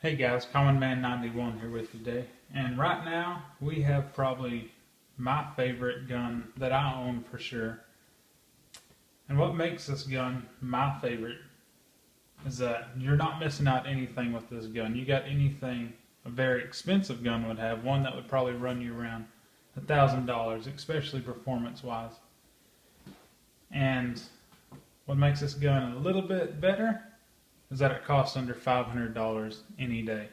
Hey guys, Common Man 91 here with you today, and right now we have probably my favorite gun that I own for sure. And what makes this gun my favorite is that you're not missing out anything with this gun. You got anything a very expensive gun would have, one that would probably run you around $1,000, especially performance-wise. And what makes this gun a little bit better is that it costs under $500 any day.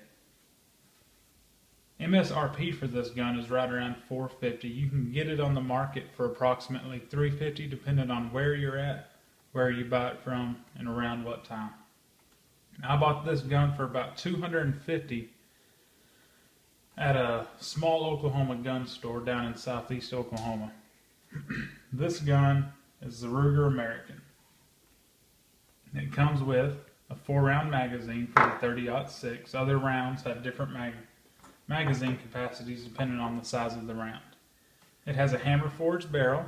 MSRP for this gun is right around $450. You can get it on the market for approximately $350 depending on where you're at, where you buy it from, and around what time. I bought this gun for about $250 at a small Oklahoma gun store down in southeast Oklahoma. This gun is the Ruger American. It comes with a 4-round magazine for the 30-06. Other rounds have different magazine capacities depending on the size of the round. It has a hammer forged barrel,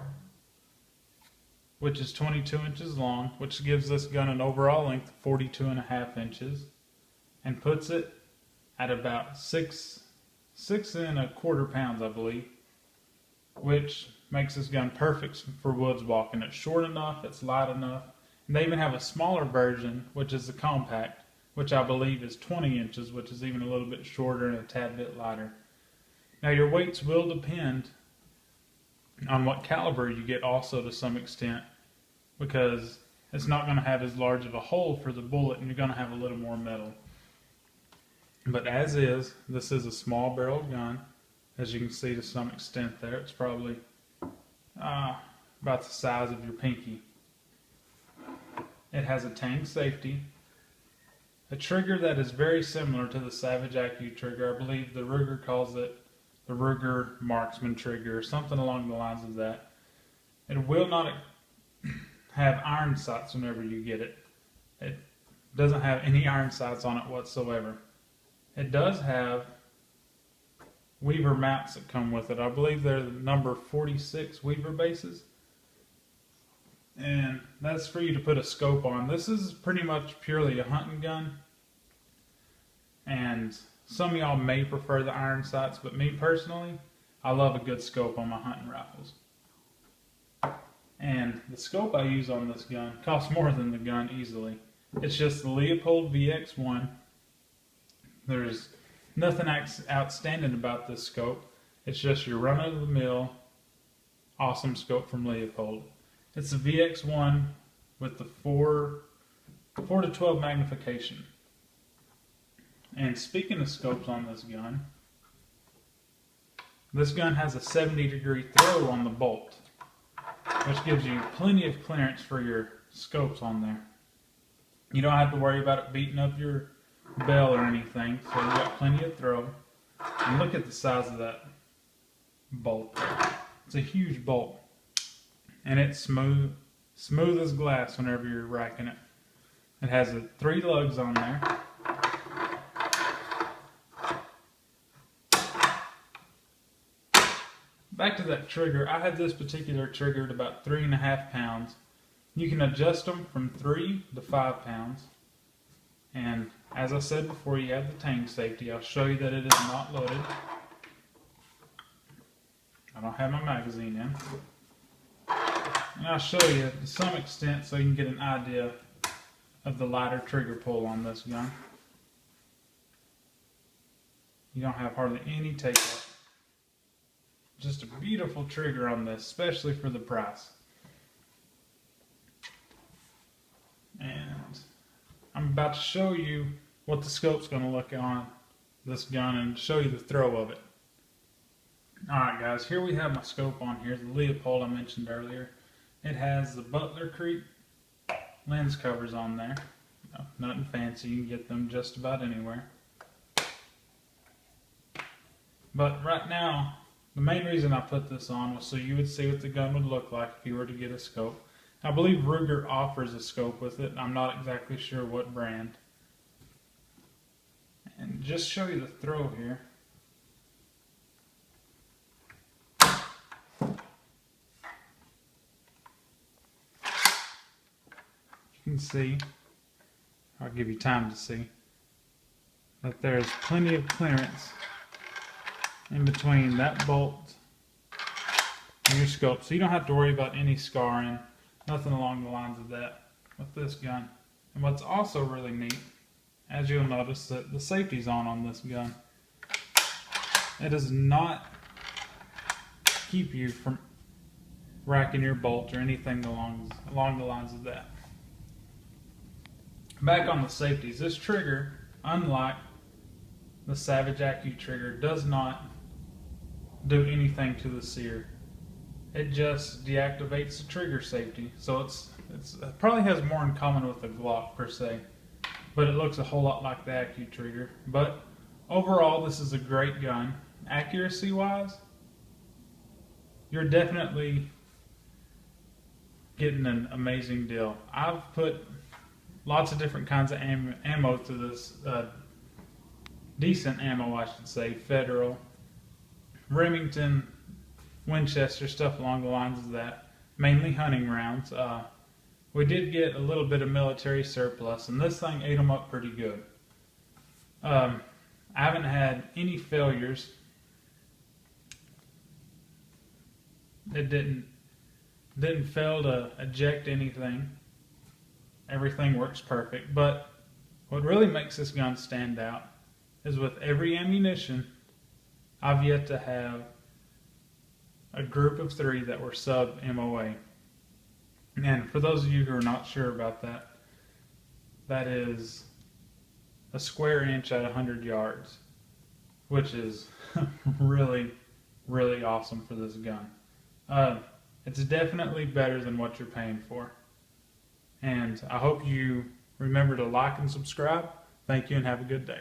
which is 22 inches long, which gives this gun an overall length of 42.5 inches, and puts it at about 6.25 pounds, I believe, which makes this gun perfect for woods walking. It's short enough, it's light enough. And they even have a smaller version, which is the compact, which I believe is 20 inches, which is even a little bit shorter and a tad bit lighter. Now your weights will depend on what caliber you get also to some extent, because it's not going to have as large of a hole for the bullet and you're going to have a little more metal. But as is, this is a small barrel gun, as you can see to some extent there. It's probably about the size of your pinky. It has a tang safety, a trigger that is very similar to the Savage IQ trigger. I believe the Ruger calls it the Ruger Marksman trigger or something along the lines of that. It will not have iron sights whenever you get it. It doesn't have any iron sights on it whatsoever. It does have Weaver mounts that come with it. I believe they're the number 46 Weaver bases. And that's for you to put a scope on. This is pretty much purely a hunting gun. And some of y'all may prefer the iron sights, but me personally, I love a good scope on my hunting rifles. And the scope I use on this gun costs more than the gun easily. It's just the Leupold VX1. There's nothing outstanding about this scope. It's just your run-of-the-mill awesome scope from Leupold. It's a VX1 with the 4 to 12 magnification. And speaking of scopes on this gun has a 70-degree throw on the bolt, which gives you plenty of clearance for your scopes on there. You don't have to worry about it beating up your bell or anything, so you got plenty of throw. And look at the size of that bolt there. It's a huge bolt. And it's smooth as glass whenever you're racking it. It has 3 lugs on there. Back to that trigger, I had this particular trigger at about 3.5 pounds. You can adjust them from 3 to 5 pounds. And as I said before, you have the tang safety. I'll show you that it is not loaded. I don't have my magazine in. And I'll show you to some extent so you can get an idea of the lighter trigger pull on this gun. You don't have hardly any take-up. Just a beautiful trigger on this, especially for the price. And I'm about to show you what the scope's going to look on this gun and show you the throw of it. Alright guys, here we have my scope on here, the Leupold I mentioned earlier. It has the Butler Creek lens covers on there. Nothing fancy, you can get them just about anywhere. But right now, the main reason I put this on was so you would see what the gun would look like if you were to get a scope. I believe Ruger offers a scope with it. I'm not exactly sure what brand. And just show you the throw here. You can see, I'll give you time to see. that there's plenty of clearance in between that bolt and your scope, so you don't have to worry about any scarring, nothing along the lines of that with this gun. And what's also really neat, as you'll notice, that the safety's on this gun. It does not keep you from racking your bolt or anything along the lines of that. Back on the safeties, this trigger, unlike the Savage Accu trigger, does not do anything to the sear. It just deactivates the trigger safety. So it probably has more in common with the Glock per se, but it looks a whole lot like the Accu trigger. But overall, this is a great gun. Accuracy wise, you're definitely getting an amazing deal. I've put lots of different kinds of ammo to this, decent ammo I should say, Federal, Remington, Winchester, stuff along the lines of that, mainly hunting rounds. We did get a little bit of military surplus, and this thing ate them up pretty good. I haven't had any failures. It didn't fail to eject anything. Everything works perfect. But what really makes this gun stand out is with every ammunition, I've yet to have a group of 3 that were sub MOA. And for those of you who are not sure about that, that is a square inch at 100 yards, which is really, really awesome for this gun. It's definitely better than what you're paying for. And I hope you remember to like and subscribe. Thank you and have a good day.